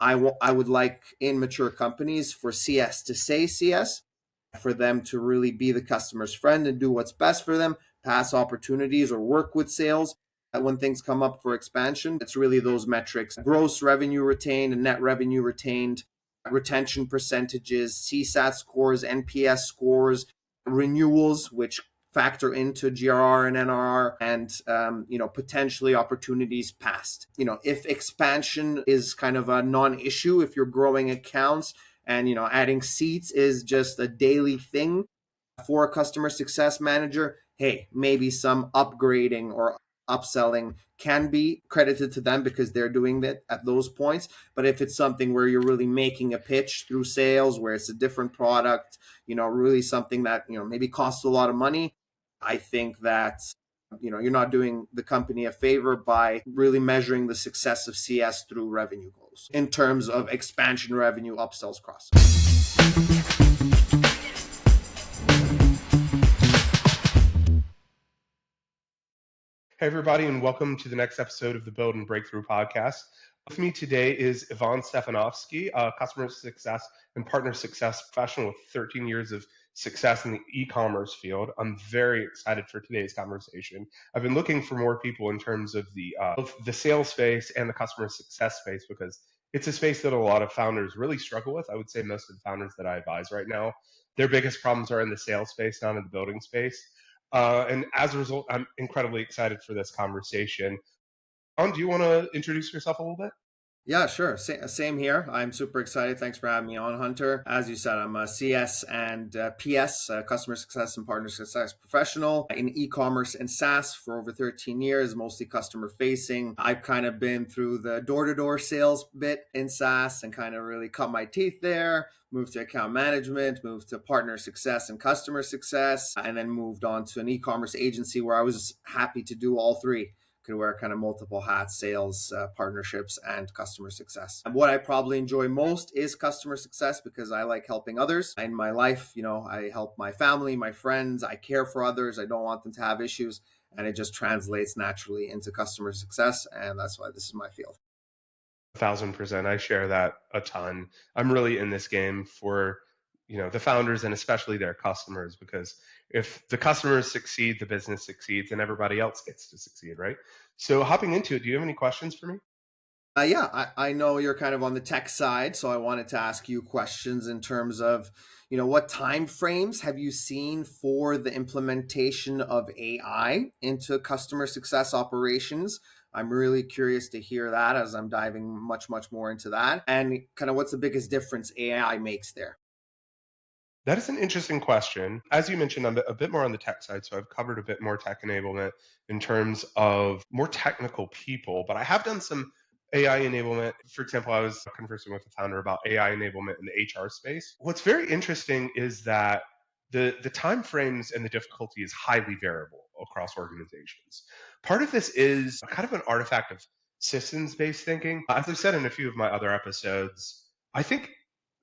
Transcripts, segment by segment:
I would like in mature companies for CS to say CS, for them to really be the customer's friend and do what's best for them, pass opportunities or work with sales. When things come up for expansion, it's really those metrics: gross revenue retained and net revenue retained, retention percentages, CSAT scores, NPS scores, renewals, which factor into GRR and NRR, and potentially opportunities passed. If expansion is kind of a non-issue, if you're growing accounts and adding seats is just a daily thing for a customer success manager, hey, maybe some upgrading or upselling can be credited to them because they're doing that at those points. But if it's something where you're really making a pitch through sales, where it's a different product, really something that maybe costs a lot of money, I think that you're not doing the company a favor by really measuring the success of CS through revenue goals in terms of expansion revenue, upsells, cross. Hey, everybody, and welcome to the next episode of the Build and Breakthrough podcast. With me today is Stefanovski, a customer success and partner success professional with 13 years of success in the e-commerce field. I'm very excited for today's conversation. I've been looking for more people in terms of both the sales space and the customer success space, because it's a space that a lot of founders really struggle with. I would say most of the founders that I advise right now, their biggest problems are in the sales space, not in the building space. And as a result, I'm incredibly excited for this conversation. Do you want to introduce yourself a little bit? Yeah, sure. Same here. I'm super excited. Thanks for having me on, Hunter. As you said, I'm a CS and PS, customer success and partner success professional in e-commerce and SaaS for over 13 years, mostly customer facing. I've kind of been through the door-to-door sales bit in SaaS and kind of really cut my teeth there, moved to account management, moved to partner success and customer success, and then moved on to an e-commerce agency where I was happy to do all three. Could wear kind of multiple hats: sales, partnerships, and customer success. And what I probably enjoy most is customer success, because I like helping others. In my life, I help my family, my friends. I care for others. I don't want them to have issues. And it just translates naturally into customer success. And that's why this is my field. 1,000%. I share that a ton. I'm really in this game for the founders and especially their customers, because if the customers succeed, the business succeeds, and everybody else gets to succeed, right? So hopping into it, do you have any questions for me? I know you're kind of on the tech side, so I wanted to ask you questions in terms of, what time frames have you seen for the implementation of AI into customer success operations? I'm really curious to hear that, as I'm diving much, much more into that. And kind of what's the biggest difference AI makes there? That is an interesting question. As you mentioned, I'm a bit more on the tech side, so I've covered a bit more tech enablement in terms of more technical people, but I have done some AI enablement. For example, I was conversing with a founder about AI enablement in the HR space. What's very interesting is that the time frames and the difficulty is highly variable across organizations. Part of this is kind of an artifact of systems-based thinking. As I've said in a few of my other episodes, I think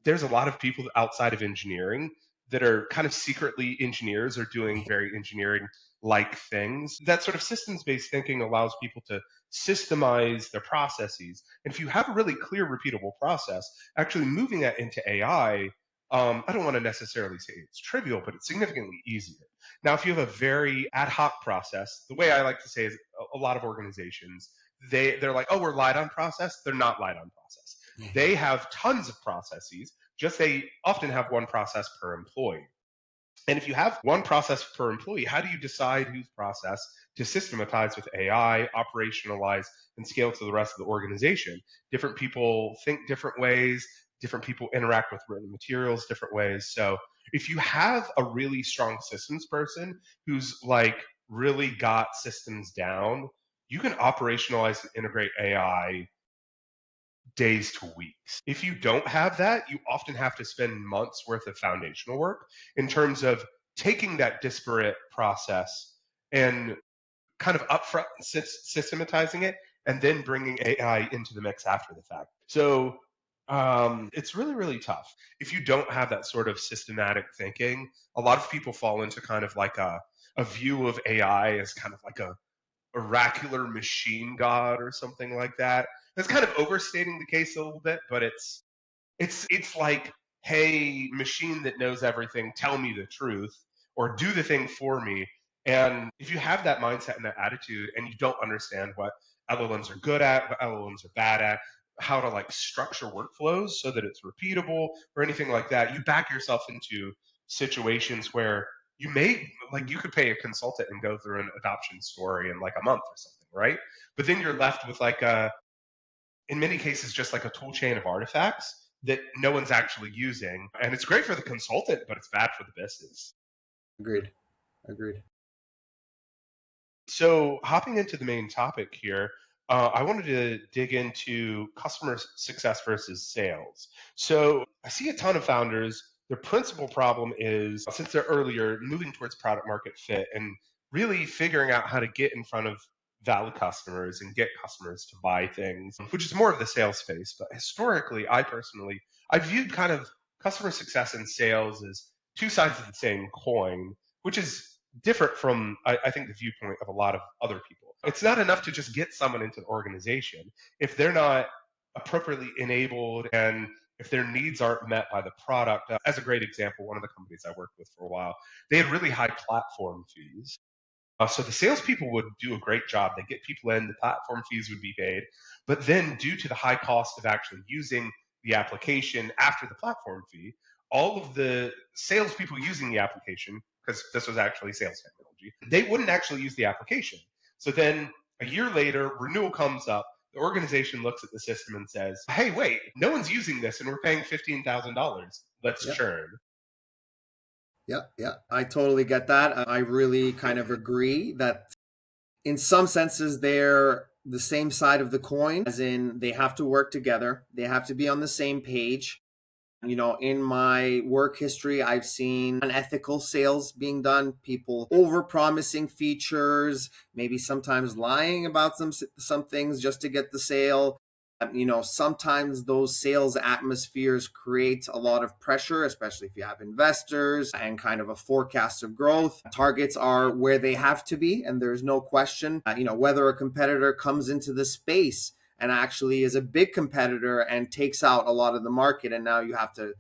there's a lot of people outside of engineering that are kind of secretly engineers or doing very engineering-like things. That sort of systems-based thinking allows people to systemize their processes. And if you have a really clear, repeatable process, actually moving that into AI, I don't want to necessarily say it's trivial, but it's significantly easier. Now, if you have a very ad hoc process, the way I like to say is a lot of organizations, they're like, oh, we're light on process. They're not light on process. They have tons of processes, just they often have one process per employee. And if you have one process per employee, how do you decide whose process to systematize with AI, operationalize, and scale to the rest of the organization? Different people think different ways, different people interact with written materials different ways. So if you have a really strong systems person who's like really got systems down, you can operationalize and integrate AI days to weeks. If you don't have that, you often have to spend months worth of foundational work in terms of taking that disparate process and kind of upfront systematizing it and then bringing AI into the mix after the fact. So it's really, really tough. If you don't have that sort of systematic thinking, a lot of people fall into kind of like a view of AI as kind of like a oracular machine god or something like that. That's kind of overstating the case a little bit, but it's like, hey, machine that knows everything, tell me the truth or do the thing for me. And if you have that mindset and that attitude and you don't understand what LLMs are good at, what LLMs are bad at, how to like structure workflows so that it's repeatable or anything like that, you back yourself into situations where you may like you could pay a consultant and go through an adoption story in like a month or something, right? But then you're left with like a in many cases just like a tool chain of artifacts that no one's actually using. And it's great for the consultant, but it's bad for the business. Agreed. Agreed. So, hopping into the main topic here, I wanted to dig into customer success versus sales. So, I see a ton of founders. Their principal problem is, since they're earlier, moving towards product market fit and really figuring out how to get in front of valid customers and get customers to buy things, which is more of the sales space. But historically, I viewed kind of customer success and sales as two sides of the same coin, which is different from I think the viewpoint of a lot of other people. It's not enough to just get someone into the organization if they're not appropriately enabled and if their needs aren't met by the product. As a great example, one of the companies I worked with for a while, they had really high platform fees. So the salespeople would do a great job. They get people in, the platform fees would be paid. But then, due to the high cost of actually using the application after the platform fee, all of the salespeople using the application, because this was actually sales technology, they wouldn't actually use the application. So then, a year later, renewal comes up. The organization looks at the system and says, "Hey, wait, no one's using this, and we're paying $15,000. Let's Yeah. churn." Yeah. Yeah. I totally get that. I really kind of agree that in some senses they're the same side of the coin, as in they have to work together. They have to be on the same page. In my work history, I've seen unethical sales being done, people over promising features, maybe sometimes lying about some things just to get the sale. Sometimes those sales atmospheres create a lot of pressure, especially if you have investors and kind of a forecast of growth. Targets are where they have to be, and there's no question, whether a competitor comes into the space and actually is a big competitor and takes out a lot of the market. And now you have to,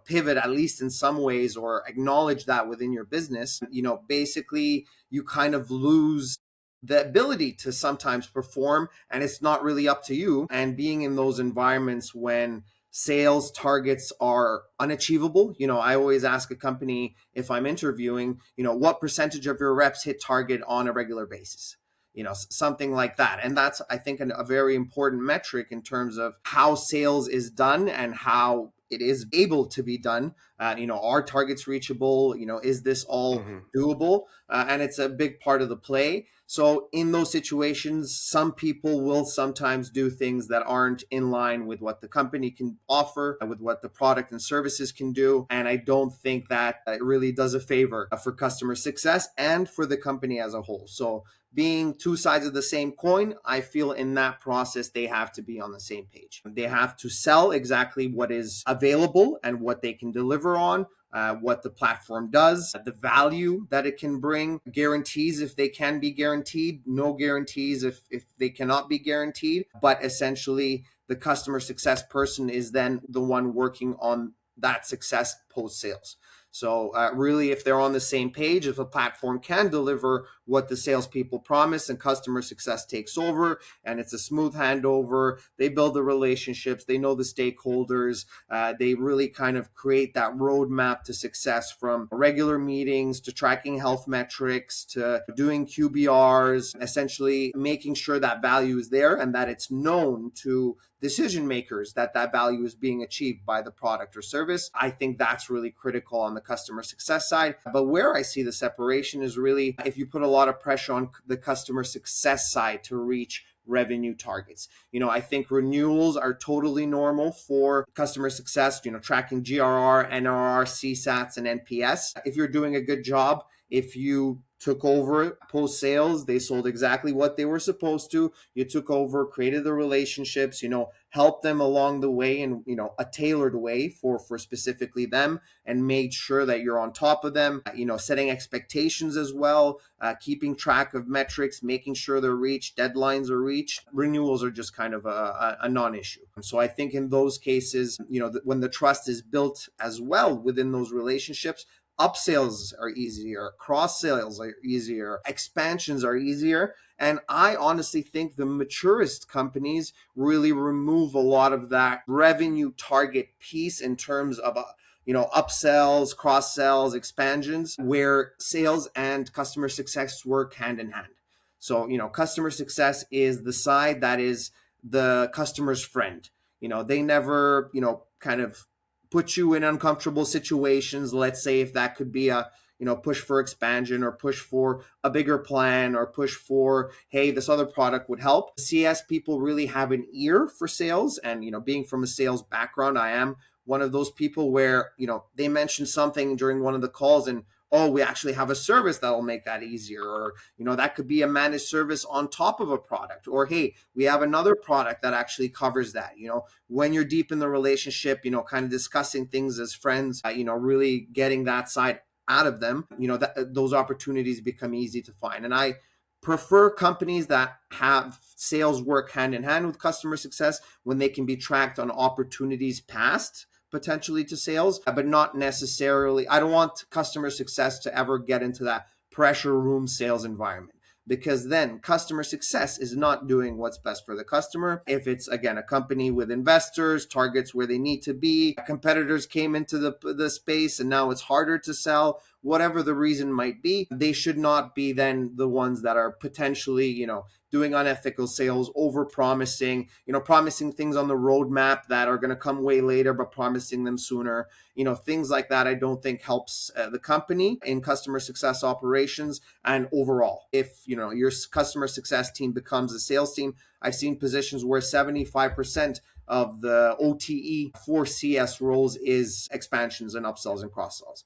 pivot at least in some ways or acknowledge that within your business. Basically you kind of lose the ability to sometimes perform, and it's not really up to you. And being in those environments when sales targets are unachievable, I always ask a company, if I'm interviewing, what percentage of your reps hit target on a regular basis? Something like that. And that's, I think, a very important metric in terms of how sales is done and how it is able to be done. Are targets reachable? Is this all Mm-hmm. doable? And it's a big part of the play. So in those situations, some people will sometimes do things that aren't in line with what the company can offer, with what the product and services can do. And I don't think that it really does a favor for customer success and for the company as a whole. So being two sides of the same coin, I feel in that process, they have to be on the same page. They have to sell exactly what is available and what they can deliver on, what the platform does, the value that it can bring, guarantees if they can be guaranteed, no guarantees if they cannot be guaranteed. But essentially, the customer success person is then the one working on that success post-sales. So really, if they're on the same page, if a platform can deliver what the salespeople promise and customer success takes over and it's a smooth handover, they build the relationships, they know the stakeholders, they really kind of create that roadmap to success, from regular meetings to tracking health metrics to doing QBRs, essentially making sure that value is there and that it's known to decision makers that value is being achieved by the product or service. I think that's really critical on the customer success side. But where I see the separation is really if you put a lot of pressure on the customer success side to reach revenue targets. I think renewals are totally normal for customer success, tracking GRR, NRR, CSATs, and NPS. If you're doing a good job, if you took over post sales. They sold exactly what they were supposed to. You took over, created the relationships, helped them along the way in, a tailored way for specifically them, and made sure that you're on top of them, setting expectations as well, keeping track of metrics, making sure they're reached, deadlines are reached. Renewals are just kind of a non-issue. So I think in those cases, when the trust is built as well within those relationships, upsales are easier, cross sales are easier, expansions are easier. And I honestly think the maturest companies really remove a lot of that revenue target piece in terms of upsells, cross sells, expansions, where sales and customer success work hand in hand. So, customer success is the side that is the customer's friend. They never, kind of put you in uncomfortable situations. Let's say if that could be a push for expansion, or push for a bigger plan, or push for, hey, this other product would help. CS people really have an ear for sales, and being from a sales background, I am one of those people where they mentioned something during one of the calls, and oh, we actually have a service that'll make that easier, or that could be a managed service on top of a product, or hey, we have another product that actually covers that. When you're deep in the relationship, kind of discussing things as friends, really getting that side out of them, those opportunities become easy to find. And I prefer companies that have sales work hand in hand with customer success, when they can be tracked on opportunities past potentially to sales, but not necessarily. I don't want customer success to ever get into that pressure room sales environment, because then customer success is not doing what's best for the customer. If it's, again, a company with investors, targets where they need to be, competitors came into the space and now it's harder to sell, whatever the reason might be, they should not be then the ones that are potentially, doing unethical sales, over promising, promising things on the roadmap that are going to come way later, but promising them sooner. Things like that I don't think helps the company in customer success operations and overall. If, your customer success team becomes a sales team, I've seen positions where 75% of the OTE for CS roles is expansions and upsells and cross sells.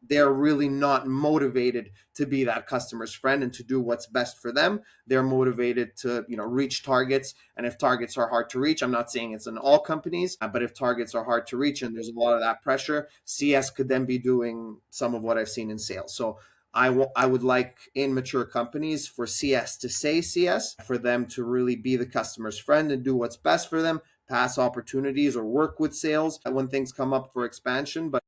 They're really not motivated to be that customer's friend and to do what's best for them. They're motivated to, reach targets. And if targets are hard to reach, I'm not saying it's in all companies, but if targets are hard to reach and there's a lot of that pressure, CS could then be doing some of what I've seen in sales. So I would like, in mature companies, for CS to say CS, for them to really be the customer's friend and do what's best for them, pass opportunities or work with sales when things come up for expansion. But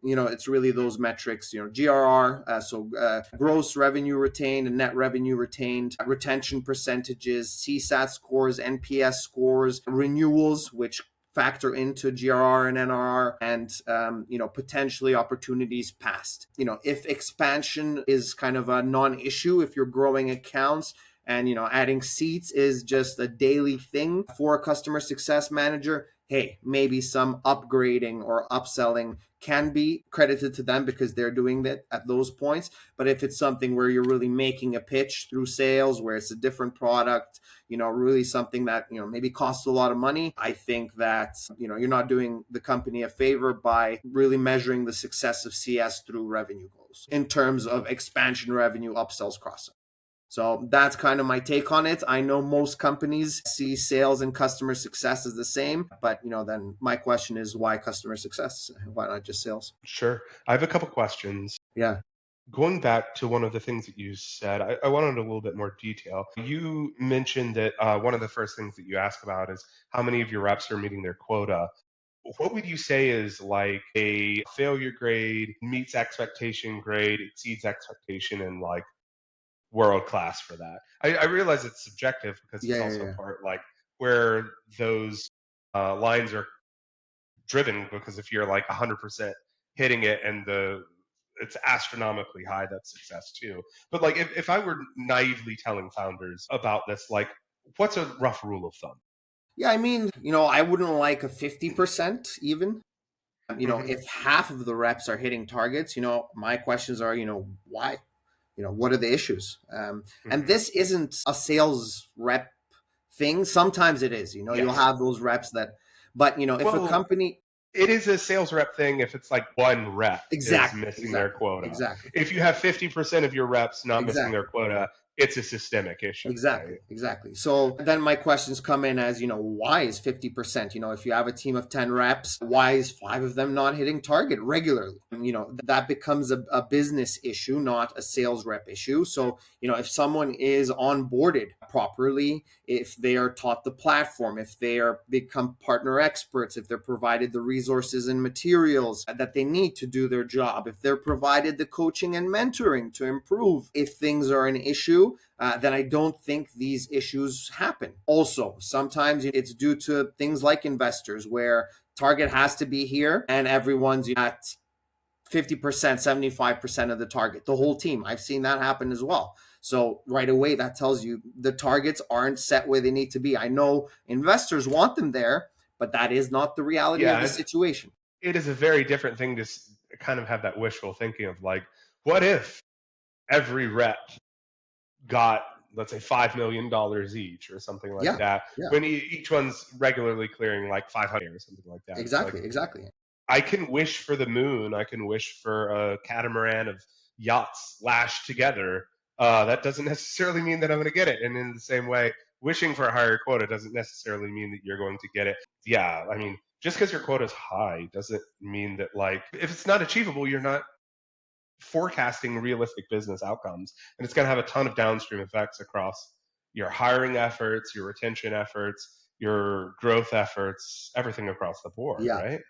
it's really those metrics, GRR, gross revenue retained and net revenue retained, retention percentages, CSAT scores, NPS scores, renewals, which factor into GRR and NRR, and potentially opportunities passed. If expansion is kind of a non-issue, if you're growing accounts, and adding seats is just a daily thing for a customer success manager, hey, maybe some upgrading or upselling can be credited to them because they're doing that at those points. But if it's something where you're really making a pitch through sales, where it's a different product, really something that, maybe costs a lot of money, I think that, you're not doing the company a favor by really measuring the success of CS through revenue goals in terms of expansion revenue, upsells, cross-sell. So that's kind of my take on it. I know most companies see sales and customer success as the same, but then my question is, why customer success? Why not just sales? Sure. I have a couple questions. Yeah. Going back to one of the things that you said, I wanted a little bit more detail. You mentioned that one of the first things that you ask about is how many of your reps are meeting their quota. What would you say is like a failure grade, meets expectation grade, exceeds expectation, and like world class for that? I realize it's subjective because it's also Yeah. part like where those lines are driven, because if you're like 100% hitting it and it's astronomically high, that's success too. But like if I were naively telling founders about this, like what's a rough rule of thumb? Yeah, I mean, I wouldn't like a 50% even. Hmm. If half of the reps are hitting targets, my questions are, why? What are the issues? And Hmm. this isn't a sales rep thing. Sometimes it is, you'll Yes. have those reps that, but if a Well, company, it is a sales rep thing if it's like one rep is Exactly, missing their exactly, quota. exactly, If you have 50% of your reps not missing their exactly. quota, it's a systemic issue, Exactly, right? exactly. So then my questions come in as, why is 50%? If you have a team of 10 reps, why is five of them not hitting target regularly? That becomes a business issue, not a sales rep issue. So, if someone is onboarded properly, if they are taught the platform, if they are become partner experts, if they're provided the resources and materials that they need to do their job, if they're provided the coaching and mentoring to improve, if things are an issue, then I don't think these issues happen. Also, sometimes it's due to things like investors where target has to be here and everyone's at 50%, 75% of the target, the whole team. I've seen that happen as well. So right away, that tells you the targets aren't set where they need to be. I know investors want them there, but that is not the reality of the Yeah, situation. it is a very different thing to kind of have that wishful thinking of like, what if every rep got, let's say, $5 million each or something like Yeah, that, yeah, when each one's regularly clearing like 500 or something like that. It's like, exactly, exactly. I can wish for the moon. I can wish for a catamaran of yachts lashed together. That doesn't necessarily mean that I'm going to get it. And in the same way, wishing for a higher quota doesn't necessarily mean that you're going to get it. Yeah, I mean, just because your quota is high doesn't mean that, like, if it's not achievable, you're not forecasting realistic business outcomes. And it's going to have a ton of downstream effects across your hiring efforts, your retention efforts, your growth efforts, everything across the board, Yeah. right?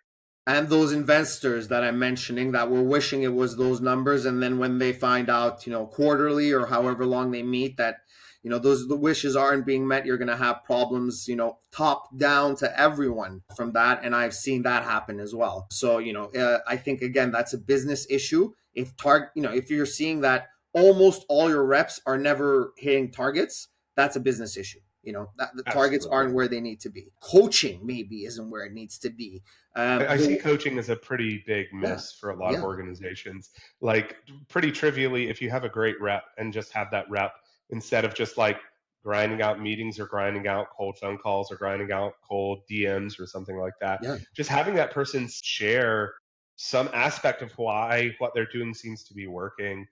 And those investors that I'm mentioning that were wishing it was those numbers, and then when they find out, quarterly or however long they meet, that those the wishes aren't being met, you're going to have problems, top down to everyone from that. And I've seen that happen as well. So I think again that's a business issue. If you're seeing that almost all your reps are never hitting targets, that's a business issue. That the targets Absolutely. aren't where they need to be. Coaching maybe isn't where it needs to be. I see coaching as a pretty big Yeah, miss for a lot of yeah, organizations. Like, pretty trivially, if you have a great rep and just have that rep, instead of just like grinding out meetings or grinding out cold phone calls or grinding out cold DMs or something like that, yeah, just having that person share some aspect of why what they're doing seems to be working,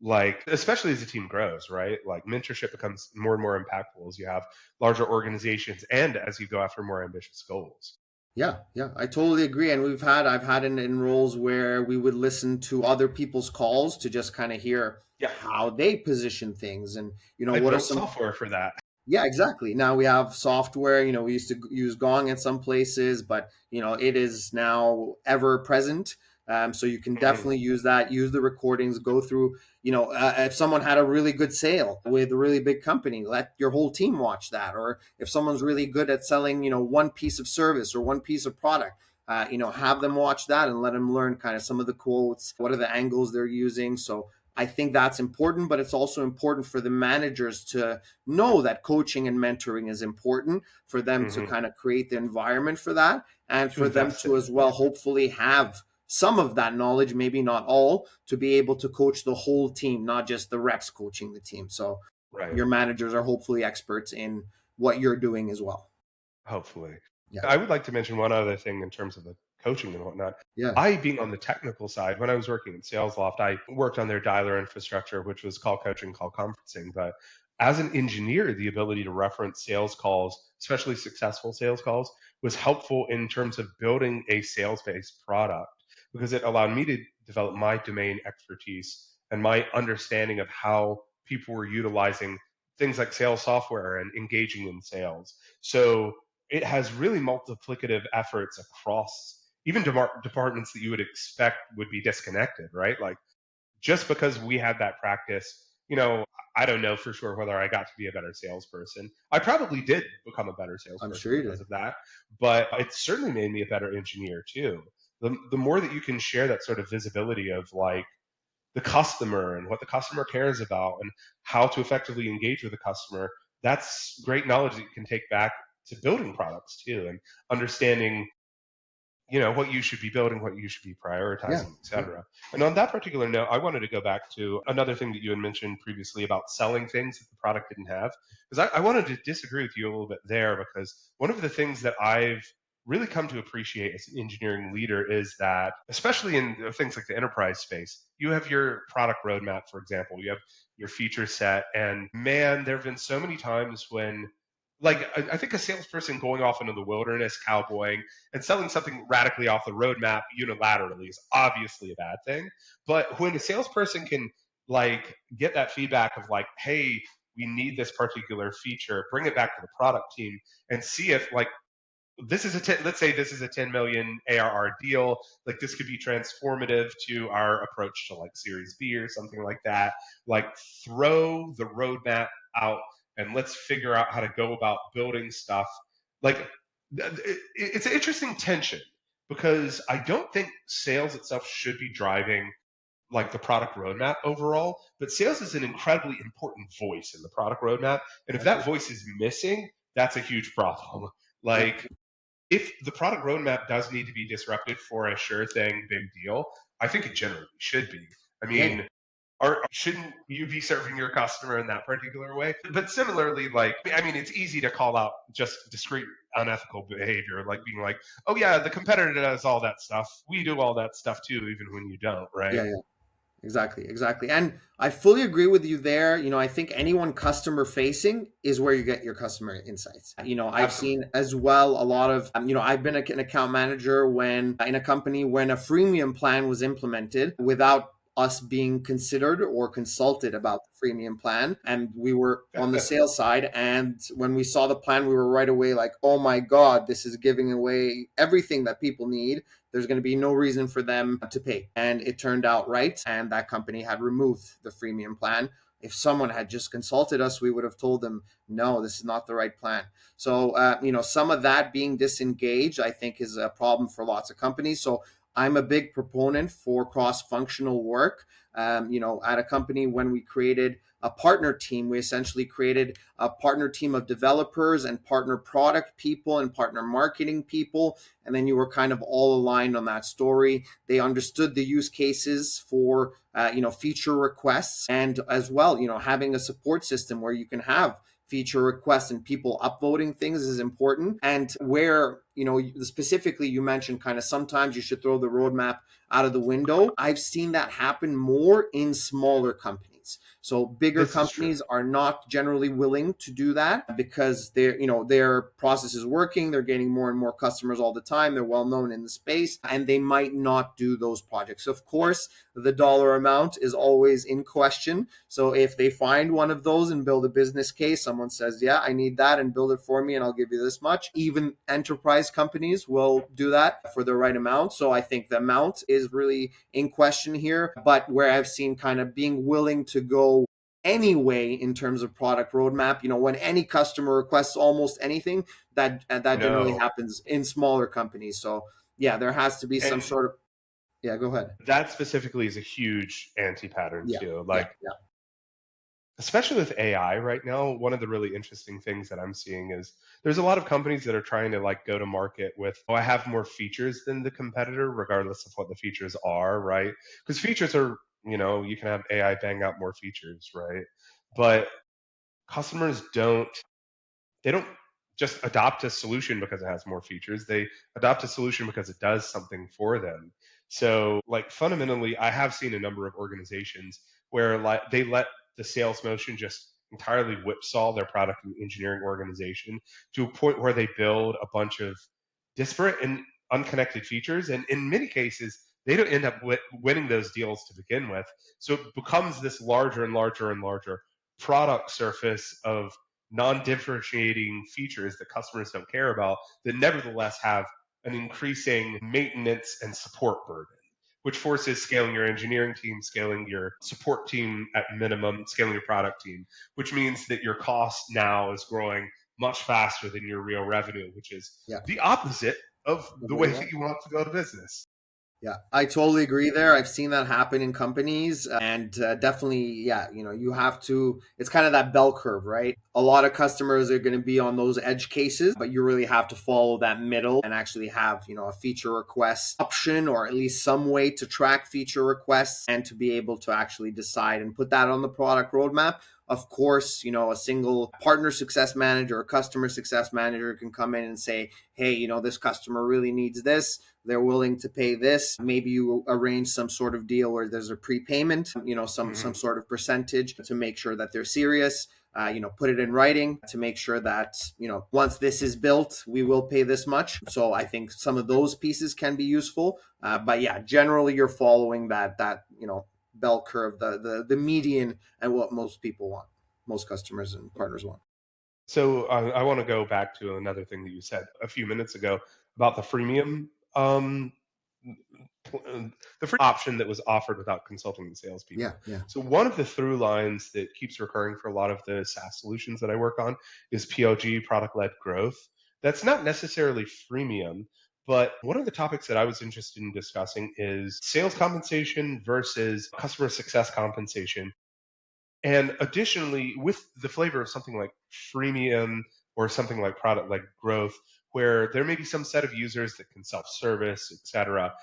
like, especially as the team grows, right? Like, mentorship becomes more and more impactful as you have larger organizations and as you go after more ambitious goals. yeah, yeah. I totally agree. And I've had in roles where we would listen to other people's calls to just kind of hear Yeah, how they position things, and I what are built some. software for that. Yeah, exactly. Now we have software. We used to use Gong in some places, but it is now ever present. So you can Mhm. definitely use that. Use the recordings. Go through. If someone had a really good sale with a really big company, let your whole team watch that. Or if someone's really good at selling, one piece of service or one piece of product, have them watch that and let them learn kind of some of the quotes. What are the angles they're using? So I think that's important, but it's also important for the managers to know that coaching and mentoring is important for them to Mhm. kind of create the environment for that, and To for them invest to in as it, well yeah. hopefully have some of that knowledge, maybe not all, to be able to coach the whole team, not just the reps coaching the team. So Right. your managers are hopefully experts in what you're doing as well. Hopefully. Yeah, I would like to mention one other thing in terms of the coaching and whatnot. yeah, I, being on the technical side, when I was working at SalesLoft, I worked on their dialer infrastructure, which was call coaching, call conferencing. But as an engineer, the ability to reference sales calls, especially successful sales calls, was helpful in terms of building a sales based product because it allowed me to develop my domain expertise and my understanding of how people were utilizing things like sales software and engaging in sales. So it has really multiplicative efforts across even departments that you would expect would be disconnected, right? Like, just because we had that practice, I don't know for sure whether I got to be a better salesperson. I probably did become a better I'm salesperson sure you because did. of that, but it certainly made me a better engineer too. The more that you can share that sort of visibility of like the customer and what the customer cares about and how to effectively engage with the customer, that's great knowledge that you can take back to building products too and understanding what you should be building, what you should be Yeah, prioritizing, yeah, etc. And on that particular note, I wanted to go back to another thing that you had mentioned previously about selling things that the product didn't have, because I wanted to disagree with you a little bit there, because one of the things that I've really come to appreciate as an engineering leader is that, especially in things like the enterprise space, you have your product roadmap, for example, you have your feature set. And man, there have been so many times when, like, I think a salesperson going off into the wilderness, cowboying, and selling something radically off the roadmap unilaterally is obviously a bad thing. But when a salesperson can, like, get that feedback of, like, hey, we need this particular feature, bring it back to the product team and see if, like, let's say this is a 10 million ARR deal. Like, this could be transformative to our approach to, like, Series B or something like that. Like, throw the roadmap out and let's figure out how to go about building stuff. Like, it's an interesting tension because I don't think sales itself should be driving, like, the product roadmap overall, but sales is an incredibly important voice in the product roadmap. And if that voice is missing, that's a huge problem. Yeah. Like, if the product roadmap does need to be disrupted for a sure thing big deal, I think it generally should be. I Yeah. mean, or shouldn't you be serving your customer in that particular way? But similarly, like, I mean, it's easy to call out just discrete unethical behavior, like being like, oh yeah, the competitor does all that stuff. We do all that stuff too, even when you don't, right? Yeah. Yeah. Exactly, exactly. And I fully agree with you there. I think anyone customer facing is where you get your customer insights. I've Absolutely. seen as well a lot of, I've been an account manager when in a company when a freemium plan was implemented without us being considered or consulted about the freemium plan. And we were on the sales side. And when we saw the plan, we were right away like, oh my God, this is giving away everything that people need. There's going to be no reason for them to pay. And it turned out right. And that company had removed the freemium plan. If someone had just consulted us, we would have told them, no, this is not the right plan. So, some of that being disengaged, I think, is a problem for lots of companies. So I'm a big proponent for cross-functional work. At a company, when we created a partner team, we essentially created a partner team of developers and partner product people and partner marketing people. And then you were kind of all aligned on that story. They understood the use cases for, feature requests, and as well, having a support system where you can have feature requests and people upvoting things is important. And where, specifically you mentioned kind of sometimes you should throw the roadmap out of the window. I've seen that happen more in smaller companies. So bigger This is true. companies are not generally willing to do that because their process is working. They're getting more and more customers all the time. They're well known in the space, and they might not do those projects. Of course, the dollar amount is always in question. So if they find one of those and build a business case, someone says, yeah, I need that and build it for me and I'll give you this much. Even enterprise companies will do that for the right amount. So I think the amount is really in question here. But where I've seen kind of being willing to go anyway in terms of product roadmap, when any customer requests almost anything, that generally No. happens in smaller companies. So yeah, there has to be some And sort of, yeah, go ahead. that specifically is a huge anti-pattern Yeah, too. yeah, Like, yeah. especially with AI right now, one of the really interesting things that I'm seeing is there's a lot of companies that are trying to, like, go to market with, oh, I have more features than the competitor, regardless of what the features are, right? Because features are, you can have AI bang out more features, right? But customers they don't just adopt a solution because it has more features. They adopt a solution because it does something for them. So, like, fundamentally, I have seen a number of organizations where, like, they let the sales motion just entirely whipsaw their product and engineering organization to a point where they build a bunch of disparate and unconnected features. And in many cases, they don't end up winning those deals to begin with. So it becomes this larger and larger and larger product surface of non-differentiating features that customers don't care about that nevertheless have an increasing maintenance and support burden, which forces scaling your engineering team, scaling your support team at minimum, scaling your product team, which means that your cost now is growing much faster than your real revenue, which is Yeah. the opposite of The the way way you that want. you want to go to business. Yeah, I totally agree there. I've seen that happen in companies, and definitely, yeah, you have to, it's kind of that bell curve, right? A lot of customers are going to be on those edge cases, but you really have to follow that middle and actually have, a feature request option or at least some way to track feature requests and to be able to actually decide and put that on the product roadmap. Of course, a single partner success manager or customer success manager can come in and say, hey, this customer really needs this. They're willing to pay this. Maybe you arrange some sort of deal where there's a prepayment, some sort of percentage to make sure that they're serious. Put it in writing to make sure that, once this is built, we will pay this much. So I think some of those pieces can be useful. But yeah, generally you're following that bell curve, the median, and what most people want, most customers and partners want. So I want to go back to another thing that you said a few minutes ago about the freemium, the free option that was offered without consulting the salespeople. Yeah, yeah, So one of the through lines that keeps recurring for a lot of the SaaS solutions that I work on is PLG, product-led growth. That's not necessarily freemium, but one of the topics that I was interested in discussing is sales compensation versus customer success compensation. And additionally, with the flavor of something like freemium or something like product-led growth, where there may be some set of users that can self-service, et cetera,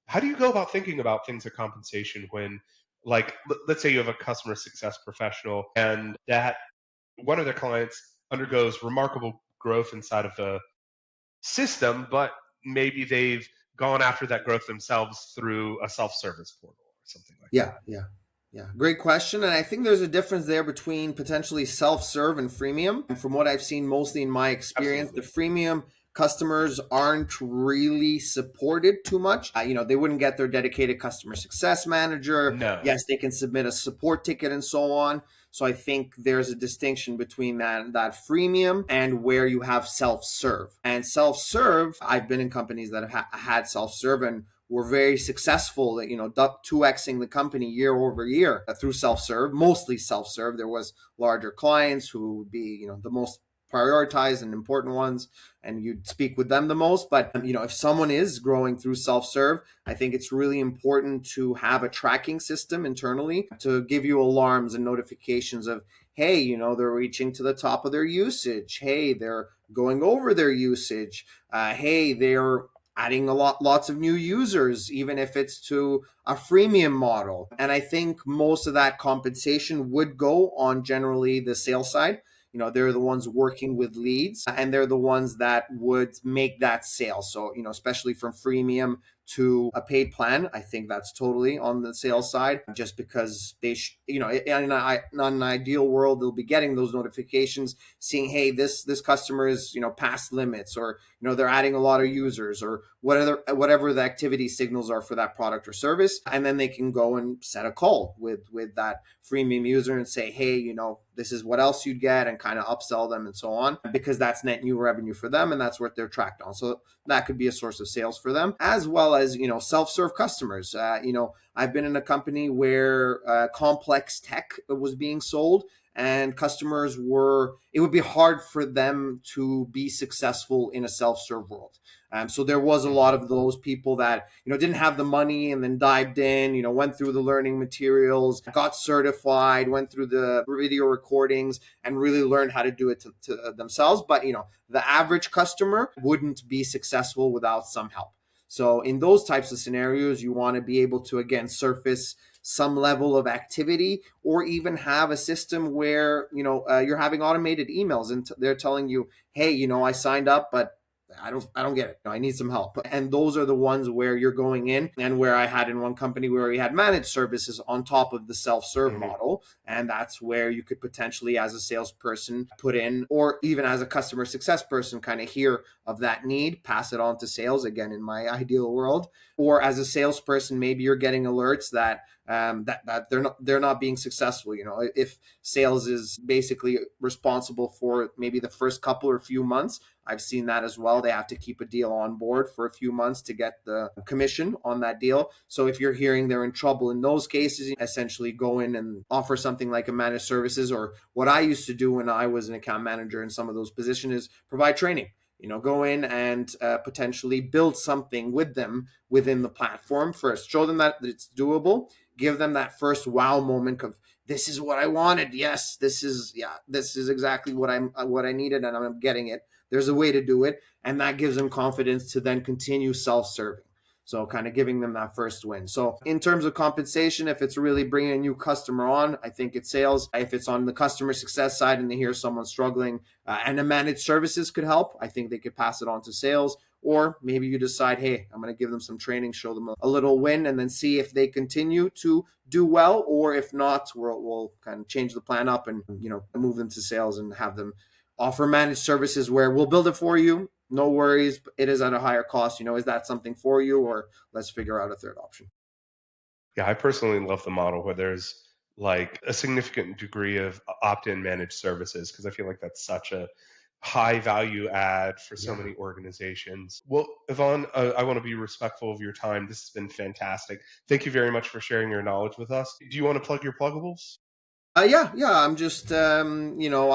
how do you go about thinking about things like compensation when, like, let's say you have a customer success professional and that one of their clients undergoes remarkable growth inside of the system, but maybe they've gone after that growth themselves through a self-service portal or something like yeah, that? yeah. Yeah, great question. And I think there's a difference there between potentially self-serve and freemium. And from what I've seen mostly in my experience, the Absolutely. freemium customers aren't really supported too much. They wouldn't get their dedicated customer success manager. No. Yes, they can submit a support ticket and so on. So I think there's a distinction between that freemium and where you have self-serve. And self-serve, I've been in companies that have had self-serve and were very successful at 2xing the company year over year through self-serve, mostly self-serve. There was larger clients who would be the most prioritized and important ones, and you'd speak with them the most. But if someone is growing through self-serve, I think it's really important to have a tracking system internally to give you alarms and notifications of, hey, they're reaching to the top of their usage, hey, they're going over their usage, hey, they're adding lots of new users, even if it's to a freemium model. And I think most of that compensation would go on generally the sales side. They're the ones working with leads and they're the ones that would make that sale. So, especially from freemium to a paid plan, I think that's totally on the sales side, just because in an ideal world, they'll be getting those notifications seeing, hey, this customer is, past limits, or, they're adding a lot of users, or whatever the activity signals are for that product or service. And then they can go and set a call with that freemium user and say, hey, this is what else you'd get, and kind of upsell them and so on, because that's net new revenue for them and that's what they're tracked on. So that could be a source of sales for them, as well as, self-serve customers. I've been in a company where complex tech was being sold, and it would be hard for them to be successful in a self-serve world. So there was a lot Mhm. of those people that, didn't have the money and then dived in, went through the learning materials, got certified, went through the video recordings and really learned how to do it to themselves. But, the average customer wouldn't be successful without some help. So in those types of scenarios, you want to be able to, again, surface some level of activity, or even have a system where, you're having automated emails and they're telling you, hey, I signed up, but I don't get it. I need some help. And those are the ones where you're going in, and where I had in one company where we had managed services on top of the self-serve Mhm. model. And that's where you could potentially, as a salesperson, put in, or even as a customer success person, kind of hear of that need, pass it on to sales, again, in my ideal world. Or as a salesperson, maybe you're getting alerts that that they're not being successful. If sales is basically responsible for maybe the first couple or few months, I've seen that as well. They have to keep a deal on board for a few months to get the commission on that deal. So if you're hearing they're in trouble in those cases, essentially go in and offer something like a managed services, or what I used to do when I was an account manager in some of those positions is provide training. Go in and potentially build something with them within the platform first. Show them that it's doable. Give them that first wow moment of, this is what I wanted. Yes, this is exactly what I needed, and I'm getting it. There's a way to do it, and that gives them confidence to then continue self-serving. So kind of giving them that first win. So in terms of compensation, if it's really bringing a new customer on, I think it's sales. If it's on the customer success side and they hear someone struggling and a managed services could help, I think they could pass it on to sales. Or maybe you decide, hey, I'm going to give them some training, show them a little win, and then see if they continue to do well, or if not, we'll kind of change the plan up and move them to sales and have them offer managed services where we'll build it for you. No worries, it is at a higher cost. Is that something for you, or let's figure out a third option? Yeah, I personally love the model where there's like a significant degree of opt-in managed services because I feel like that's such a high value add for so Yeah. many organizations. Well, Yvonne, I want to be respectful of your time. This has been fantastic. Thank you very much for sharing your knowledge with us. Do you want to plug your pluggables? Yeah. I'm just, I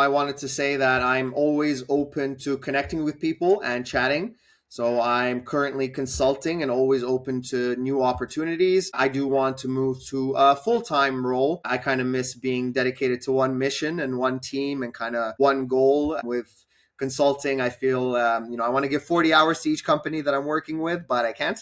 wanted to say that I'm always open to connecting with people and chatting. So I'm currently consulting and always open to new opportunities. I do want to move to a full-time role. I kind of miss being dedicated to one mission and one team and kind of one goal. With consulting, I feel, I want to give 40 hours to each company that I'm working with, but I can't.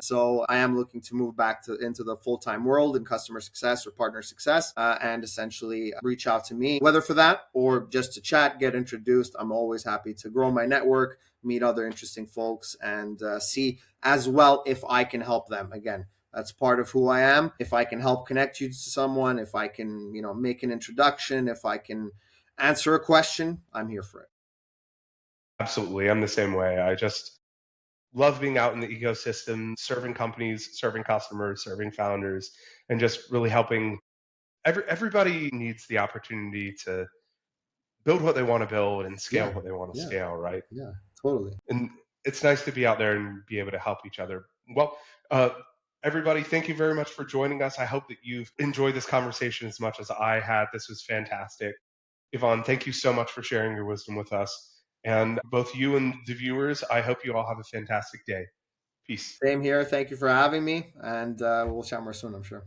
So I am looking to move back into the full-time world in customer success or partner success, and essentially reach out to me, whether for that or just to chat, get introduced. I'm always happy to grow my network, meet other interesting folks, and see as well if I can help them. Again, that's part of who I am. If I can help connect you to someone, if I can, make an introduction, if I can answer a question, I'm here for it. Absolutely. I'm the same way. I just love being out in the ecosystem, serving companies, serving customers, serving founders, and just really helping. Everybody needs the opportunity to build what they want to build and scale Yeah, what they want to yeah, scale, right? yeah, totally. And it's nice to be out there and be able to help each other. Well, uh, everybody, thank you very much for joining us. I hope that you've enjoyed this conversation as much as I had. This was fantastic. Yvonne, thank you so much for sharing your wisdom with us. And both you and the viewers, I hope you all have a fantastic day. Peace. Same here. Thank you for having me, and we'll chat more soon, I'm sure.